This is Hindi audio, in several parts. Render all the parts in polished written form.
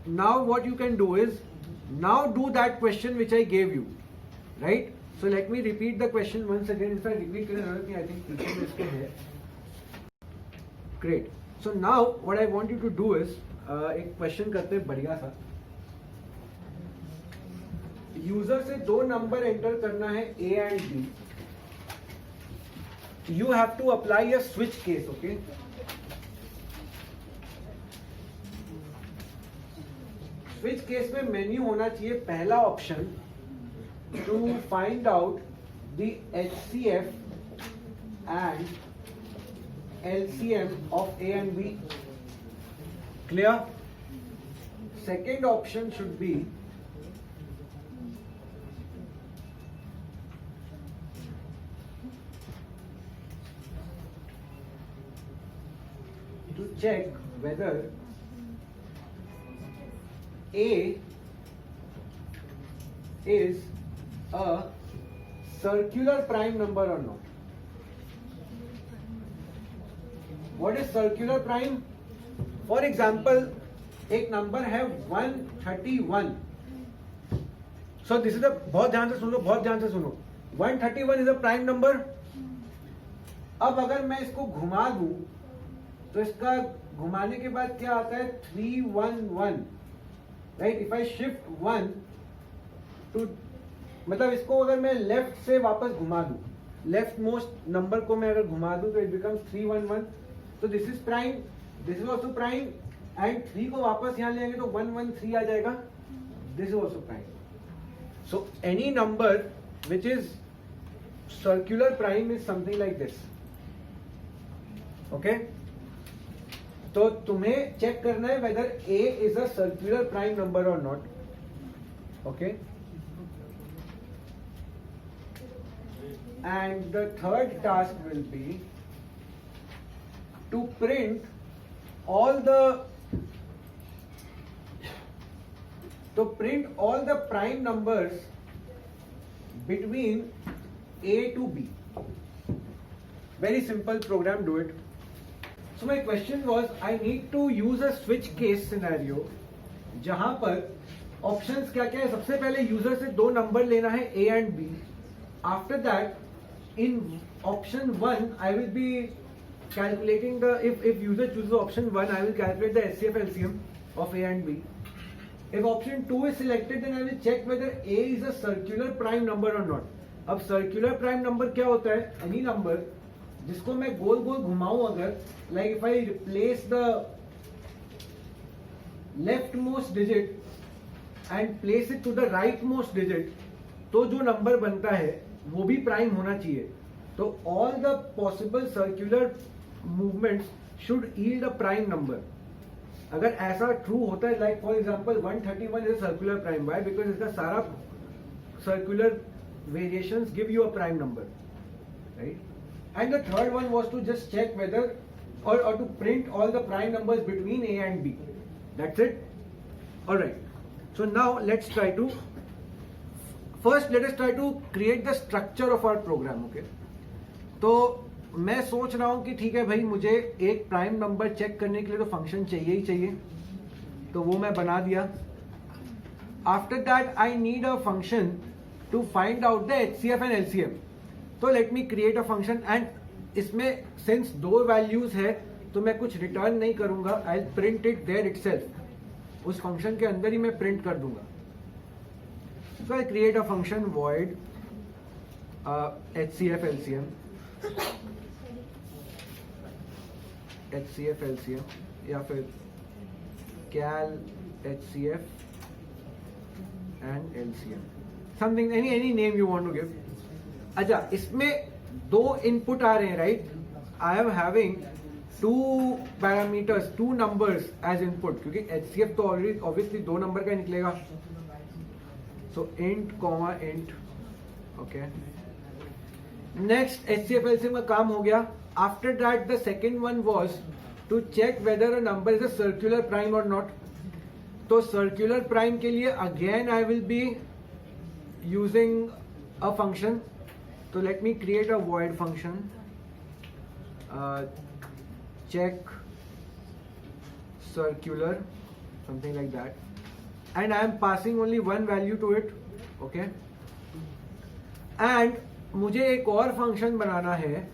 now what you can do is, now do that question which I gave you, right? So let me repeat the question once again. If I repeat it, I think picture में इसके है. Great. So now what I want you to do is एक क्वेश्चन करते हैं बढ़िया सा. यूजर से दो नंबर एंटर करना है A and B. You have to apply a switch case, okay? Switch case में मेन्यू होना चाहिए पहला option to find out the HCF and LCM of A and B. Clear? Second option should be to check whether A is a circular prime number or not. What is circular prime? For example, एक नंबर है 131. So this is a बहुत ध्यान से सुनो 131 is a prime number. अब अगर मैं इसको घुमा दूं तो इसका घुमाने के बाद क्या आता है 311. Right. If I shift 1 to, मतलब इसको अगर मैं लेफ्ट से वापस घुमा दूं, लेफ्ट मोस्ट नंबर को मैं अगर घुमा दूं तो इट बिकम्स 311. तो this is prime, this is also prime, and 3 को वापस यहां ले आएंगे तो 113 आ जाएगा. This is also prime. So any number which is circular prime is something like this. Okay. तो तुम्हें चेक करना है whether A is a circular prime number और not. Okay. And the third task will be to print all the prime numbers between A to B. Very simple program, do it. So my question was, I need to use a switch case scenario जहां पर ऑप्शंस क्या क्या है. सबसे पहले यूजर से दो नंबर लेना है A and B. After that, in option 1 I will be calculating the, if user chooses option 1, I will calculate the HCF LCM of A and B. If option 2 is selected, then I will check whether A is a circular prime number or not. अब circular prime number क्या होता है? Any number जिसको मैं गोल गोल घुमाऊं अगर, like if I replace the leftmost digit and place it to the rightmost digit, तो जो नंबर बनता है वो भी प्राइम होना चाहिए. तो all the possible circular movements should yield a prime number. अगर ऐसा ट्रू होता है, like for example 131 is a circular prime. Why? Because इसका सारा circular variations give you a prime number, right? And the third one was to just check whether or to print all the prime numbers between A and B. That's it. All right. So now let's try to, first let us try to create the structure of our program. Okay. तो मैं सोच रहा हूं कि ठीक है भाई, मुझे एक प्राइम नंबर चेक करने के लिए तो फंक्शन चाहिए ही चाहिए, तो वो मैं बना दिया. After that I need a function to find out the HCF and LCM. तो let me create a function, and इसमें सिंस दो वैल्यूज है तो मैं कुछ रिटर्न नहीं करूंगा. I print it there itself. उस फंक्शन के अंदर ही मैं प्रिंट कर दूंगा. So I create a function void HCF LCM. HCF LCM या फिर cal HCF and LCM, something, any name you want to give. अच्छा, इसमें दो इनपुट आ रहे हैं, right? I am having two parameters, two numbers as input, क्योंकि HCF तो ऑलरेडी ऑब्वियसली दो नंबर का निकलेगा. So int comma int. Okay. Next HCF LCM का काम हो गया. After that the second one was to check whether a number is a circular prime और नॉट. तो सर्क्यूलर प्राइम के लिए again I will be using a function. तो let me create a void function, check circular something like that, and I am passing only one value to it. Okay, and मुझे एक और फंक्शन बनाना है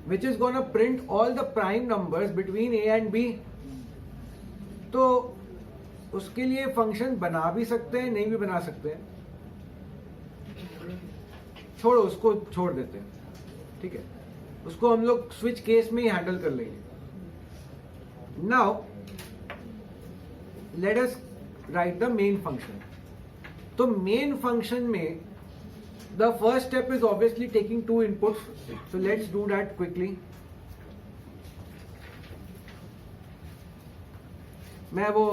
which is gonna print all the prime numbers between a and b. तो उसके लिए फंक्शन बना भी सकते हैं, नहीं भी बना सकते हैं, छोड़ो, उसको छोड़ देते हैं, ठीक है, उसको हम लोग स्विच केस में ही हैंडल कर लेंगे. Now let us write the main function. तो मेन फंक्शन में the first step is obviously taking two inputs. So let's do that quickly. मैं वो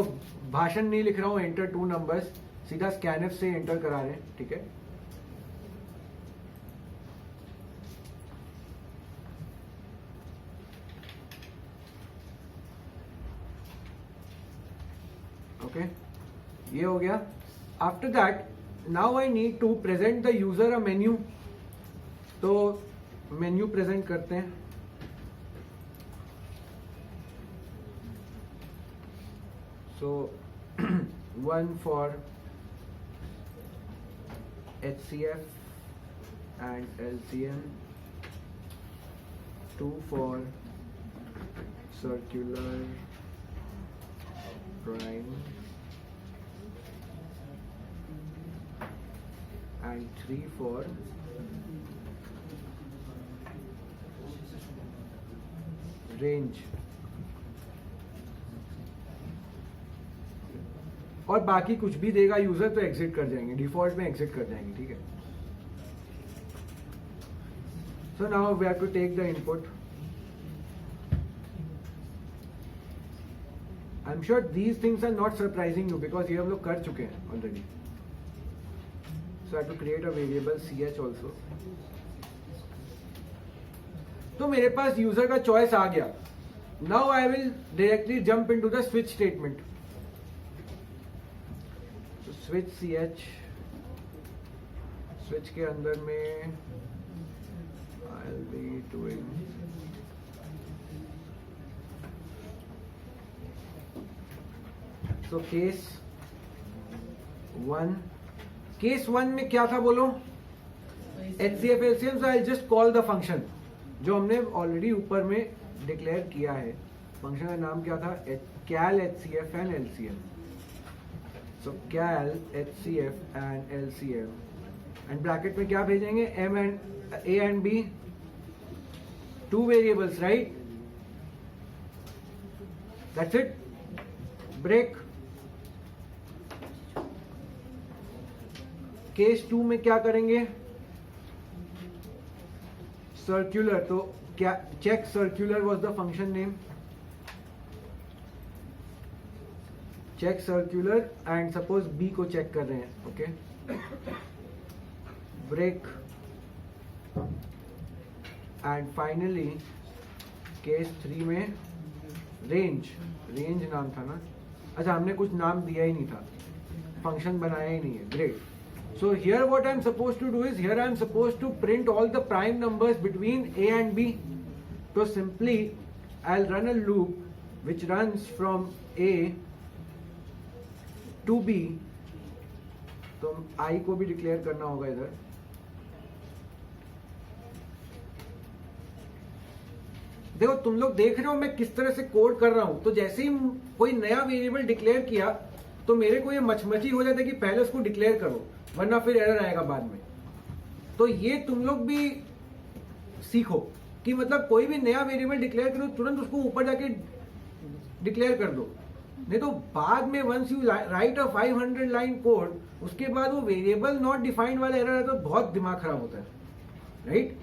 भाषण नहीं लिख रहा हूं, एंटर टू नंबर्स, सीधा स्कैनफ से एंटर करा रहे हैं, ठीक है. ओके, ये हो गया. After that now I need to present the user a menu. तो मेन्यू प्रेजेंट करते हैं. So one for HCF and LCM, two for circular prime, and three for range. और बाकी कुछ भी देगा यूजर तो एग्जिट कर जाएंगे, डिफॉल्ट में एग्जिट कर जाएंगे, ठीक है. So now we have to take the input. I am sure these things are not surprising you because ये हम लोग कर चुके हैं already. So I have to create a variable ch also. तो मेरे पास यूजर का चॉइस आ गया. Now I will directly jump into the switch statement. Switch ch, switch के अंदर में I'll be doing so case 1. Case 1 में क्या था बोलो? HCF LCM. so I'll just call the function जो हमने ऑलरेडी ऊपर में डिक्लेयर किया है. फंक्शन का नाम क्या था? cal HCF and LCM. So cal HCF and LCM and bracket में क्या भेजेंगे? m and a and b, two variables, right? That's it. Break. Case 2 में क्या करेंगे? सर्क्यूलर. तो क्या check circular was the function name. Check circular and suppose b को चेक कर रहे हैं. Okay, break. And finally case 3 में रेंज. रेंज नाम था ना? अच्छा, हमने कुछ नाम दिया ही नहीं था, फंक्शन बनाया ही नहीं है. Great. So here what I am supposed to do is, here I am supposed to print all the prime numbers between a and b. So simply I'll run a loop which runs from a to b. तो I को भी डिक्लेयर करना होगा इधर. देखो, तुम लोग देख रहे हो मैं किस तरह से कोड कर रहा हूं. तो जैसे ही कोई नया वेरिएबल डिक्लेयर किया तो मेरे को ये मचमची हो जाता है कि पहले उसको डिक्लेयर करो, वरना फिर एरर आएगा बाद में. तो ये तुम लोग भी सीखो कि मतलब कोई भी नया वेरिएबल डिक्लेयर करो, तुरंत उसको ऊपर जाके डिक्लेयर कर दो. नहीं तो बाद में once you write a 500 line code, उसके बाद वो वेरिएबल नॉट डिफाइंड वाला एरर है तो बहुत दिमाग खराब होता है, right?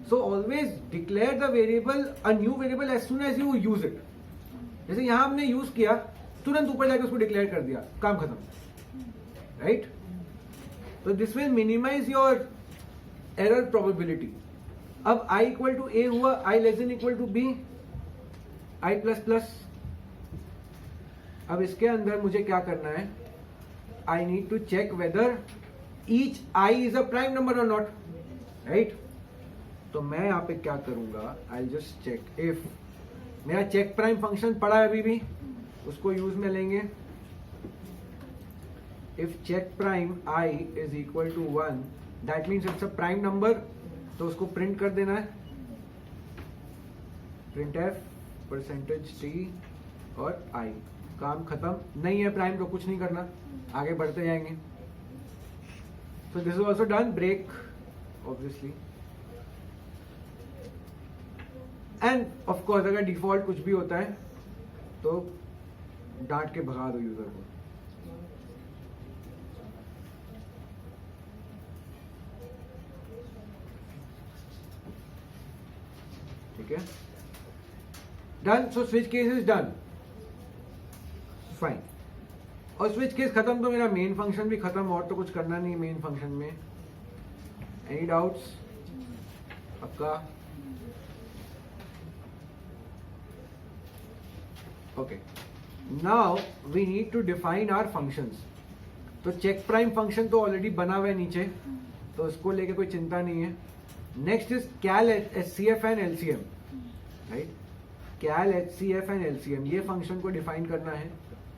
So always declare the variable, a new variable as soon as you use it. जैसे यहां हमने यूज किया, तुरंत ऊपर जाके उसको डिक्लेयर कर दिया, काम खत्म, राइट? तो this will minimize your error probability. अब i इक्वल टू a हुआ, i less than equal to b, i plus plus. अब इसके अंदर मुझे क्या करना है? I need to check whether each i is a prime number और नॉट, राइट? तो मैं यहाँ पे क्या करूंगा? आई जस्ट चेक इफ मेरा चेक प्राइम फंक्शन पड़ा है अभी भी, उसको यूज में लेंगे. If check prime i is equal to 1 that means it's a prime number, तो उसको प्रिंट कर देना है. प्रिंट एफ परसेंटेज टी और आई. काम खत्म. नहीं है प्राइम तो कुछ नहीं करना, आगे बढ़ते जाएंगे. So this is also done. Break obviously. And of course अगर डिफॉल्ट कुछ भी होता है तो डांट के भगा दो यूजर को. ठीक है, done. So switch case is done. Fine. और स्विच केस खत्म तो मेरा मेन फंक्शन भी खत्म, और तो कुछ करना नहीं मेन फंक्शन में. एनी डाउट्स आपका? Okay, now we need to define our functions. तो चेक प्राइम फंक्शन तो ऑलरेडी बना हुआ है नीचे, तो उसको लेके कोई चिंता नहीं है. Next is cal HCF and LCM. Right, cal HCF and LCM, ये फंक्शन को डिफाइन करना है.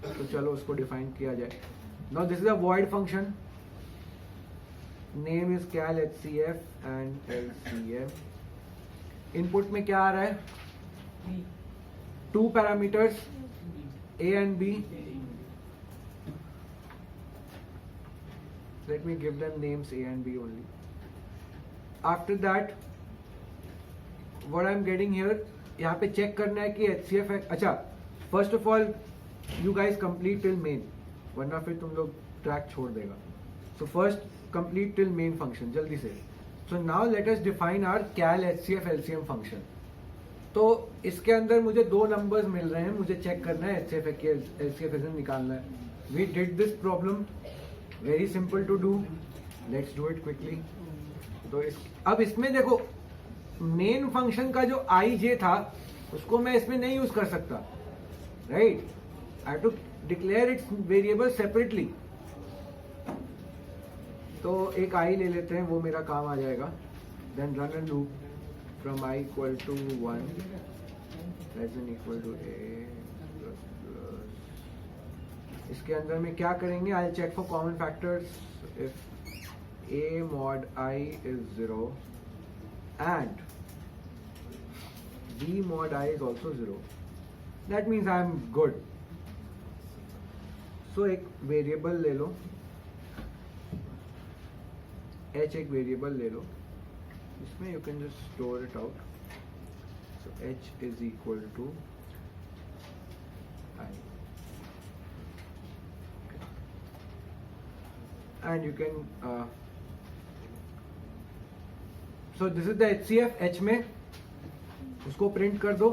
तो चलो उसको डिफाइन किया जाए. Now this is a void function. Name is cal HCF and LCM. Input में क्या आ रहा है? 2 parameters A and B. Let me give them names A and B only. After that, what I'm getting here, यहाँ पे चेक करना है कि HCF है. अच्छा, first of all you guys complete till main, वरना फिर तुम लोग ट्रैक छोड़ देगा. So first complete till main function जल्दी से. So now let us define our cal HCF LCM function. तो इसके अंदर मुझे 2 नंबर्स मिल रहे हैं, मुझे चेक करना है HCF LCF निकालना है. We did this problem, very simple to do. Let's do it quickly. तो अब इसमें देखो, मेन फंक्शन का जो आई जे था उसको मैं इसमें नहीं यूज कर सकता. Right, I have to declare its variable separately. तो एक आई ले लेते हैं, वो मेरा काम आ जाएगा. Then run and loop from I equal to 1 less than equal to a plus plus. इसके अंदर में क्या करेंगे? I'll check for common factors. If a mod I is 0 and b mod I is also 0, that means I am good. So एक वेरिएबल ले लो, h एक वेरिएबल ले लो. इसमें you can just store it out. So h is equal to I, and you can so this is the HCF. h में उसको प्रिंट कर दो,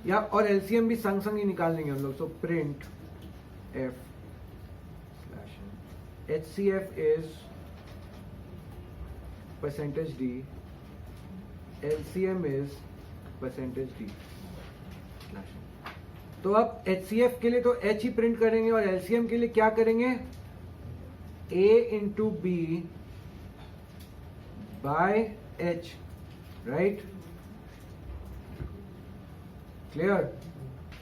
या और LCM भी संग संग ही निकाल लेंगे हम लोग. So print f slash HCF is percentage d, LCM is percentage d. तो अब HCF के लिए तो H ही प्रिंट करेंगे, और LCM के लिए क्या करेंगे? A into B by H. Right, clear?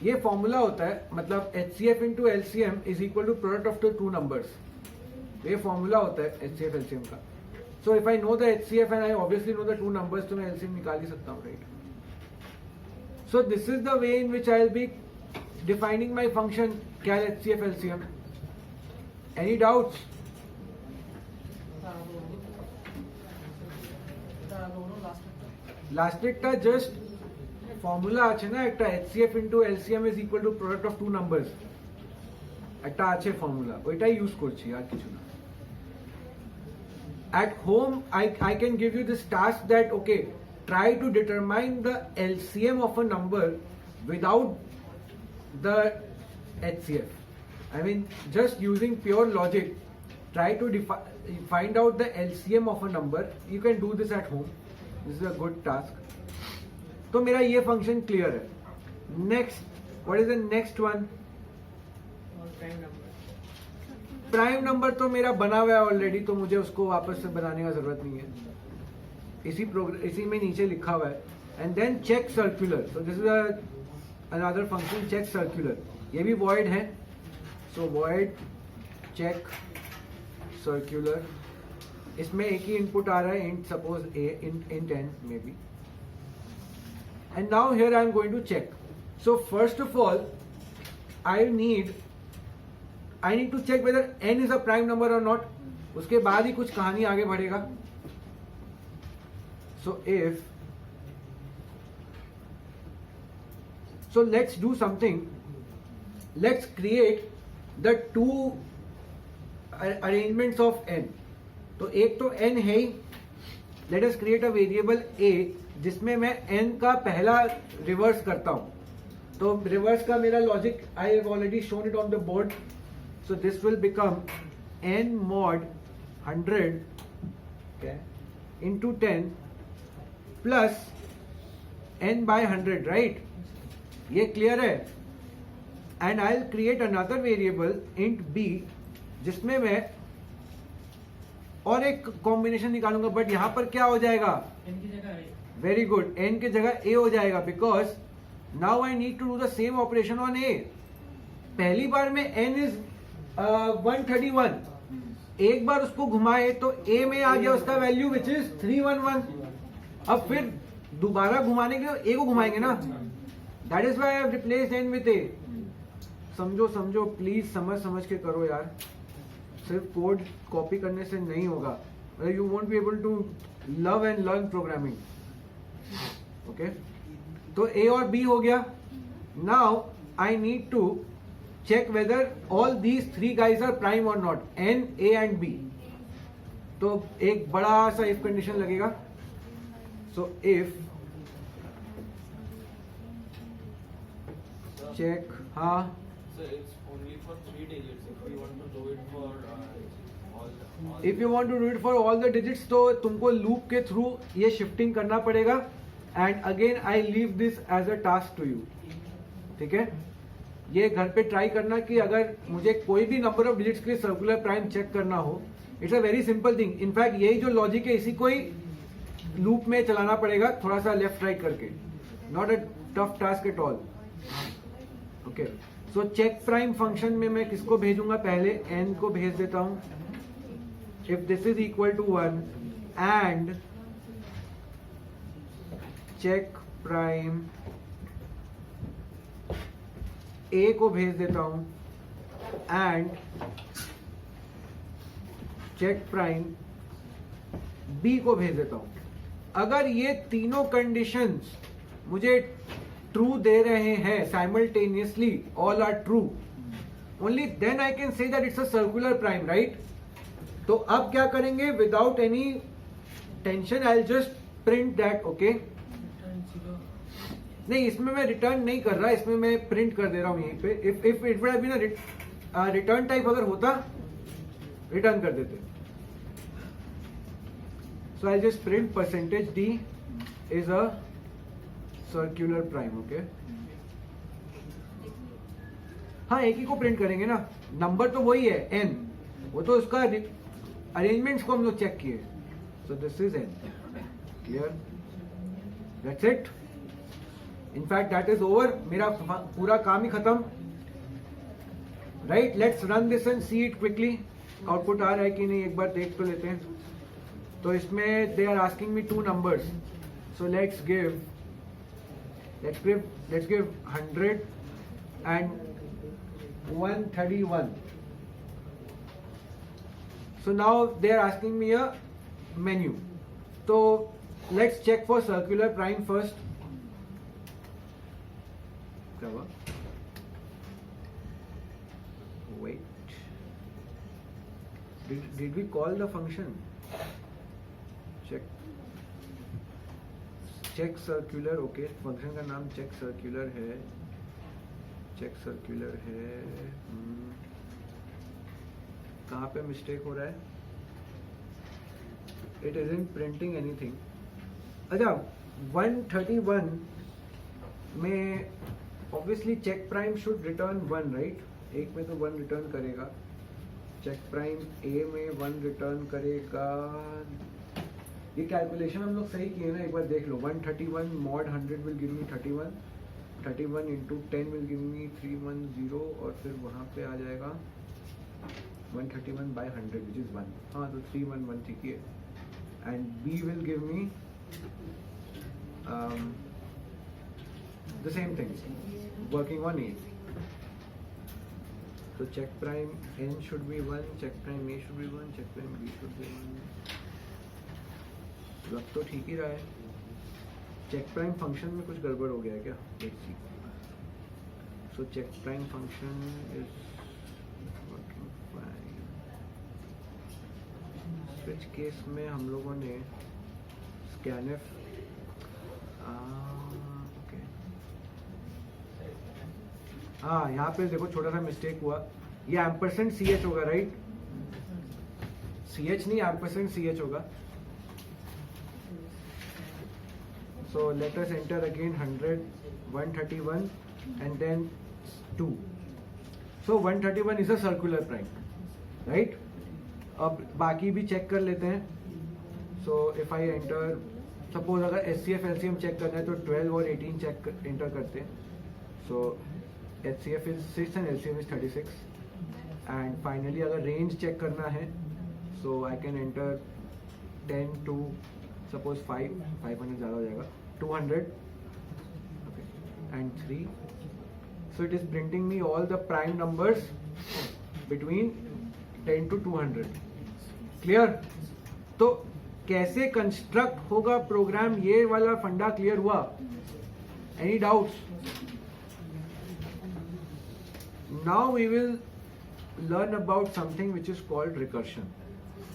ये फॉर्मूला होता है, मतलब HCF into LCM is equal to product of the 2 numbers. ये फॉर्मूला होता है HCF LCM का. So if I know the HCF and I obviously know the 2 numbers, तो मैं LCM निकाल ही सकता हूँ. Right, so this is the way in which I'll be defining my function cal HCF LCM. Any doubts? লাস্টেরটা জাস্ট ফর্মুলা আছে না একটা, HCF into LCM is equal to product of 2 numbers. একটা আছে ফর্মুলা, ওইটাই ইউজ করছি, আর কিছু না. At home, I can give you this task that, okay, try to determine the LCM of a number without the HCF. I mean, just using pure logic, try to find out the LCM of a number. You can do this at home. This is a good task. तो मेरा ये फंक्शन क्लियर है. Next, what is the next one? Prime number तो मेरा बना हुआ है ऑलरेडी, तो मुझे उसको वापस से बनाने का जरूरत नहीं है. इसी में नीचे लिखा हुआ है. And then check circular. So this is another function, check circular. ये भी void है, so void check circular. इसमें एक ही इनपुट आ रहा है, int suppose a int n maybe, and now here I am going to check. So first of all I need to check whether n is a prime number or not. उसके बाद ही कुछ कहानी आगे बढ़ेगा. So let's do something. Let's create the two arrangements of n. तो एक तो n है ही. Let us create a variable a जिसमें मैं n का पहला रिवर्स करता हूं. तो रिवर्स का मेरा logic I have already shown it on the board. So this will become n mod 100 okay, into 10 plus n by 100, right? ये क्लियर है. And I'll create another variable int b जिसमें मैं और एक कॉम्बिनेशन निकालूंगा. बट यहां पर क्या हो जाएगा? n की जगह a. वेरी गुड, n की जगह a हो जाएगा because now I need to do the same operation on a. पहली बार में n इज 131. एक बार उसको घुमाए तो a में आ गया उसका वैल्यू विच इज 311. अब फिर दोबारा घुमाने के लिए a को घुमाएंगे ना. That is why I have replaced n with a. समझो प्लीज, समझ के करो यार. सिर्फ कोड कॉपी करने से नहीं होगा. You won't be able to love and learn programming. Okay, तो a और b हो गया. Now I need to check whether all these three guys are prime or not, n, a and b. तो एक बड़ा सा if condition लगेगा. So if check, हाँ. So it's only for 3 digits. If we want to do it for all If you want to do it for all the digits, तो तुमको loop के through ये shifting करना पड़ेगा. And again I leave this as a task to you. ठीक है. ये घर पे ट्राई करना कि अगर मुझे कोई भी नंबर ऑफ डिजिट्स के लिए सर्कुलर प्राइम चेक करना हो, it's a very simple thing. In fact यही जो लॉजिक है इसी को ही लूप में चलाना पड़ेगा, थोड़ा सा लेफ्ट राइट करके. Not a tough task at all. Okay, so check prime function में मैं किसको भेजूंगा? पहले n को भेज देता हूं. If this is equal to 1 and check prime a को भेज देता हूं एंड चेक प्राइम b को भेज देता हूं. अगर ये तीनों कंडीशंस मुझे ट्रू दे रहे हैं simultaneously, all are true, only then I can say that it's a circular prime, right? तो अब क्या करेंगे? Without any tension I will just print that. Okay, नहीं, इसमें मैं रिटर्न नहीं कर रहा, इसमें मैं प्रिंट कर दे रहा हूं यहीं पे. If it would have been a return type अगर होता, रिटर्न कर देते. So I just print percentage d is a circular prime. Okay, हाँ, एक ही को प्रिंट करेंगे ना. नंबर तो वही है n, वो तो उसका अरेंजमेंट्स को हम लोग चेक किए. So this is n. Clear? That's it. In fact that is over. मेरा पूरा काम ही खत्म. Right, let's run this and see it quickly. Output आ रहा है कि नहीं एक बार देख तो लेते हैं. तो इसमें they are asking me 2 numbers. So let's give 100 and 131. So now they are asking me a menu. So let's check for circular prime first. Wait. Did we call the function? Check circular. Okay, function का नाम check circular है. Check circular है. कहाँ पे मिस्टेक हो रहा है? It isn't printing anything. अच्छा, 131 में obviously check prime should return 1, right? एक में तो 1 रिटर्न करेगा. check prime A में 1 रिटर्न करेगा. ये कैलकुलेशन हम लोग सही किए ना, एक बार देख लो. 131 mod 100 will give me 31. 31 into 10 will give me 310 और फिर वहाँ पे आ जाएगा 131 by 100 which is 1. हाँ तो 311 ठीक है. And B will give me the same thing, working on A. So check prime N should be 1, check prime A should be 1, check prime B should be 1. लग तो ठीक ही रहा है. check prime function में कुछ गड़बड़ हो गया है क्या? Let's see. So check prime function is working fine. Switch case में हम लोगों ने scanf ओके. हाँ यहाँ पे देखो छोटा सा मिस्टेक हुआ. ये एम्परसेंट CH होगा राइट? CH नहीं एम्परसेंट CH होगा. So let us enter again 100, 131 and then 2. So 131 is a circular prime, right? अब बाकी भी चेक कर लेते हैं. So if I enter, suppose अगर HCF LCM चेक करना है तो 12 और 18 चेक एंटर करते हैं. So HCF is 6 and LCM is 36. And finally अगर रेंज चेक करना है so I can enter 10 to suppose 500 ज़्यादा हो जाएगा 200 okay, and 3. So it is printing me all the prime numbers between 10 to 200. Clear? तो कैसे कंस्ट्रक्ट होगा प्रोग्राम, ये वाला फंडा क्लियर हुआ? Any doubts? Now we will learn about something which is called recursion.